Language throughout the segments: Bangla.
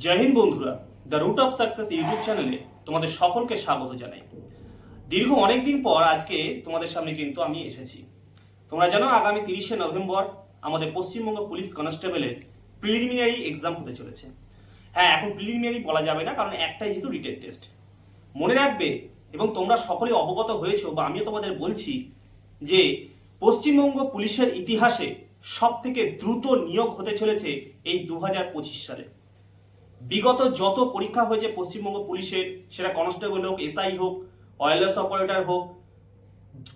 জয় হিন্দ বন্ধুরা, the root of success YouTube চ্যানেলে তোমাদের সকলকে স্বাগত জানাই। দীর্ঘ অনেকদিন পর আজকে তোমাদের সামনে কিন্তু আমি এসেছি। তোমরা জানো আগামী 30শে নভেম্বর আমাদের পশ্চিমবঙ্গ পুলিশ কনস্টেবলের প্রিলিমিনারি এক্সাম হতে চলেছে। হ্যাঁ, এখন প্রিলিমিনারি বলা যাবে না, কারণ একটাই যেহেতু রিটেন টেস্ট। মনে রাখবে, এবং তোমরা সকলে অবগত হয়েছো বা আমিও তোমাদের বলছি যে পশ্চিমবঙ্গ পুলিশের ইতিহাসে সব থেকে দ্রুত নিয়োগ হতে চলেছে এই 2025 সালে। বিগত যত পরীক্ষা হয়েছে পশ্চিমবঙ্গ পুলিশের, সেটা কনস্টেবল হোক, এসআই হোক, ওয়্যারলেস অপারেটর হোক,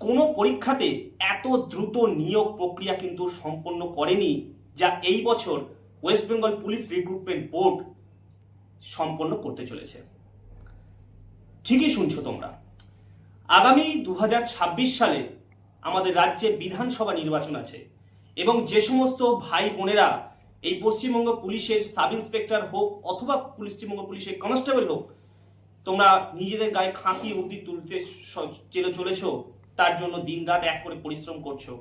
কোনো পরীক্ষাতে এত দ্রুত নিয়োগ প্রক্রিয়া কিন্তু সম্পন্ন করেনি যা এই বছর West Bengal police recruitment board সম্পন্ন করতে চলেছে। ঠিকই শুনছো তোমরা, আগামী 2026 সালে আমাদের রাজ্যে বিধানসভা নির্বাচন আছে, এবং যে সমস্ত ভাই বোনেরা এই পশ্চিমবঙ্গ পুলিশের সাব ইন্সপেক্টর হোক অথবা পশ্চিমবঙ্গ পুলিশের কনস্টেবল হোক, তোমরা নিজেদের গায়ে খাঁটি অবধি তুলতে চলেছো, তার জন্য দিনরাত এক করে পরিশ্রম করছো,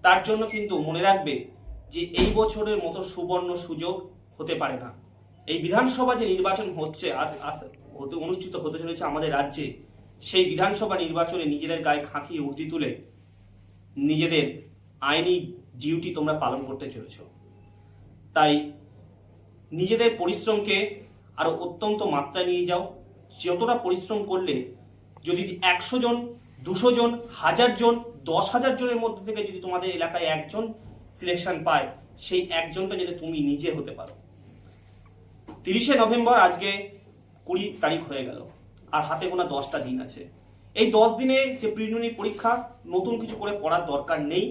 তার জন্য কিন্তু মনে রাখবে যে এই বছরের মতো সুবর্ণ সুযোগ হতে পারে না। এই বিধানসভা যে নির্বাচন হচ্ছে অনুষ্ঠিত হতে চলেছে আমাদের রাজ্যে, সেই বিধানসভা নির্বাচনে নিজেদের গায়ে খাঁটি উর্দি তুলে নিজেদের আইনি ডিউটি তোমরা পালন করতে চলেছো। তাই নিজেদের পরিশ্রমকে আরো অত্যন্ত মাত্রায় নিয়ে যাও। যতটা পরিশ্রম করলে, যদি 100 জন, 200 জন, 1000 জন, 10,000 জনের মধ্যে থেকে যদি তোমাদের এলাকায় একজন সিলেকশন পায়, সেই একজনটা যাতে তুমি নিজে হতে পারো। 30শে নভেম্বর আজকে 20 তারিখ হয়ে গেল, আর হাতে গোনা 10টা দিন আছে। এই 10 দিনে যে প্রিলিমিনারি পরীক্ষা, নতুন কিছু করে পড়ার দরকার নেই।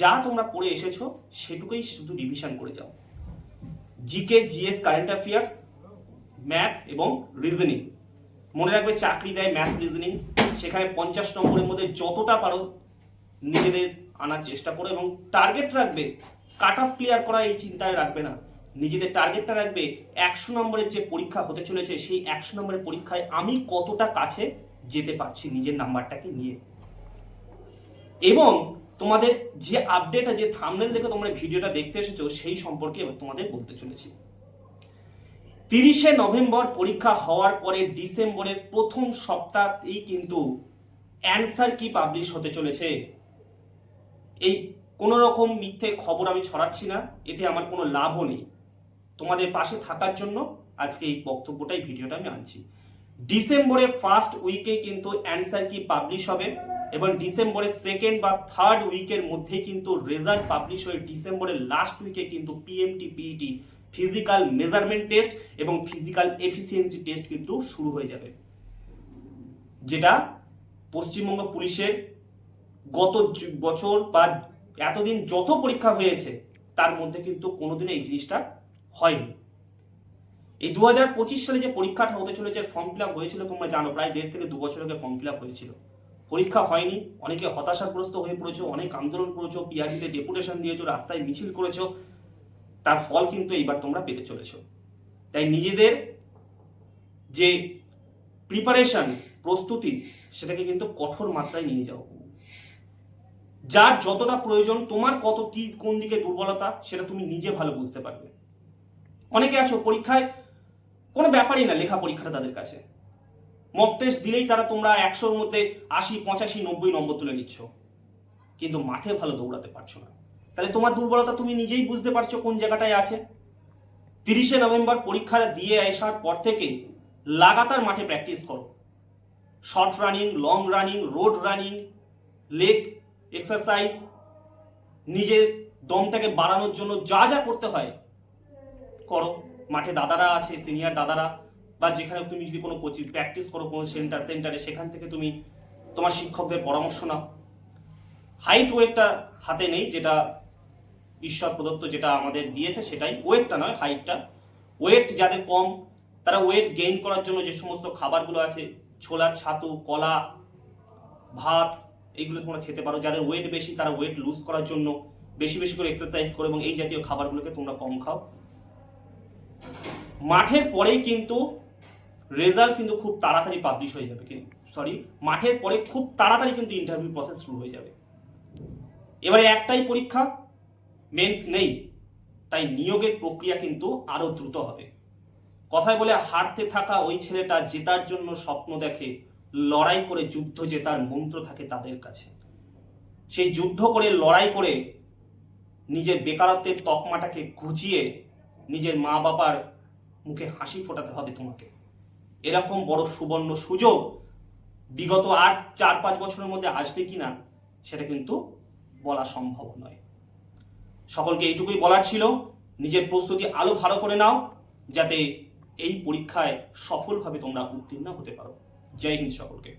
যা তোমরা পড়ে এসেছো সেটুকুই শুধু রিভিশন করে যাও। GK, GS, current affairs, math এবং রিজনিং। মনে রাখবে, চাকরি দেয় ম্যাথ রিজনিং। সেখানে 50 নম্বরের মধ্যে যতটা পারো নিজেদের আনার চেষ্টা করো, এবং টার্গেট রাখবে কাট অফ ক্লিয়ার করা, এই চিন্তায় রাখবে না। নিজেদের টার্গেটটা রাখবে 100 নম্বরের যে পরীক্ষা হতে চলেছে, সেই 100 নম্বরের পরীক্ষায় আমি কতটা কাছে যেতে পারছি নিজের নাম্বারটাকে নিয়ে। এবং তোমাদের যে আপডেট, যে থাম্বনেল দেখে তোমরা ভিডিওটা দেখতে এসেছো, সেই সম্পর্কে এবার তোমাদের বলতে চলেছি। 30শে নভেম্বর পরীক্ষা হওয়ার পরে ডিসেম্বরের প্রথম সপ্তাহেই কিন্তু অ্যান্সার কি পাবলিশ হতে চলেছে। এই কোনো রকম মিথ্যে খবর আমি ছড়াচ্ছি না, এতে আমার কোনো লাভও নেই। তোমাদের পাশে থাকার জন্য আজকে এই বক্তব্যটাই, ভিডিওটা আমি আনছি। ডিসেম্বরের ফার্স্ট উইকে কিন্তু অ্যান্সার কি পাবলিশ হবে, এবং ডিসেম্বরের সেকেন্ড বা থার্ড উইকের মধ্যেই কিন্তু রেজাল্ট পাবলিশ হয়ে ডিসেম্বরের লাস্ট উইকে কিন্তু PMT, PET, physical measurement test এবং ফিজিক্যাল এফিসিয়েন্সি টেস্ট কিন্তু শুরু হয়ে যাবে। যেটা পশ্চিমবঙ্গ পুলিশের গত বছর বা এতদিন যত পরীক্ষা হয়েছে তার মধ্যে কিন্তু কোনোদিনও এই জিনিসটা হয়নি। এই 2025 সালে যে পরীক্ষাটা হতে চলেছে, ফর্ম ফিল আপ হয়েছিল, তোমরা জানো প্রায় 1.5 থেকে 2 বছর আগে ফর্ম ফিল আপ হয়েছিল। পরীক্ষা হয়নি, অনেকে হতাশাগ্রস্ত হয়ে পড়েছো, অনেক আন্দোলন করেছো, পিআরডিতে ডেপুটেশন দিয়েছো, রাস্তায় মিছিল করেছো, তার ফল কিন্তু এইবার তোমরা পেতে চলেছো। তাই নিজেদের যে প্রিপারেশন, প্রস্তুতি, সেটাকে কিন্তু কঠোর মাত্রায় নিয়ে যাও। যার যতটা প্রয়োজন, তোমার কত কি কোন দিকে দুর্বলতা, সেটা তুমি নিজে ভালো বুঝতে পারবে। অনেকে আছো পরীক্ষায় কোনো ব্যাপারই না, লেখা পরীক্ষাটা তাদের কাছে, মক টেস্ট দিলেই তারা তোমরা 100-র মধ্যে 80, 85, 90 নম্বর তুলে নিচ্ছ, কিন্তু মাঠে ভালো দৌড়াতে পারছো না। তাহলে তোমার দুর্বলতা তুমি নিজেই বুঝতে পারছো কোন জায়গাটায় আছে। 30শে নভেম্বর পরীক্ষা দিয়ে আসার পর থেকে লাগাতার মাঠে প্র্যাকটিস করো। Short running, long running, road running, leg exercise, নিজের দমটাকে বাড়ানোর জন্য যা যা করতে হয় করো। মাঠে দাদারা আছে, সিনিয়র দাদারা, বা যেখানে তুমি যদি কোনো কোচিং প্র্যাকটিস করো কোনো সেন্টারে, সেখান থেকে তুমি তোমার শিক্ষকদের পরামর্শ নাও। হাইট ওয়েটটা হাতে নেই, যেটা ঈশ্বর প্রদত্ত, যেটা আমাদের দিয়েছে সেটাই, ওয়েটটা নয়, হাইটটা। ওয়েট যাদের কম, তারা ওয়েট গেইন করার জন্য যে সমস্ত খাবারগুলো আছে, ছোলা, ছাতু, কলা, ভাত, এইগুলো তোমরা খেতে পারো। যাদের ওয়েট বেশি, তারা ওয়েট লুজ করার জন্য বেশি বেশি করে এক্সারসাইজ করো, এবং এই জাতীয় খাবারগুলোকে তোমরা কম খাও। মাঠের পরেই কিন্তু রেজাল্ট কিন্তু খুব তাড়াতাড়ি পাবলিশ হয়ে যাবে, মাঠের পরে খুব তাড়াতাড়ি কিন্তু ইন্টারভিউ প্রসেস শুরু হয়ে যাবে। এবারে একটাই পরীক্ষা, মেন্স নেই, তাই নিয়োগের প্রক্রিয়া কিন্তু আরো দ্রুত হবে। কথায় বলে হারতে থাকা ওই ছেলেটা জেতার জন্য স্বপ্ন দেখে, লড়াই করে যুদ্ধ জেতার মন্ত্র থাকে তাদের কাছে। সেই যুদ্ধ করে লড়াই করে নিজের বেকারত্বের তকমাটাকে ঘুচিয়ে নিজের মা বাবার মুখে হাসি ফোটাতে হবে তোমাকে। এরকম বড় সুবর্ণ সুযোগ বিগত আর 4-5 বছরের মধ্যে আসবে কিনা সেটা কিন্তু বলা সম্ভব নয়। সকলকে এইটুকুই বলার ছিল, নিজের প্রস্তুতি আরো ভালো করে নাও যাতে এই পরীক্ষায় সফলভাবে তোমরা উত্তীর্ণ হতে পারো। জয় হিন্দ সকলকে।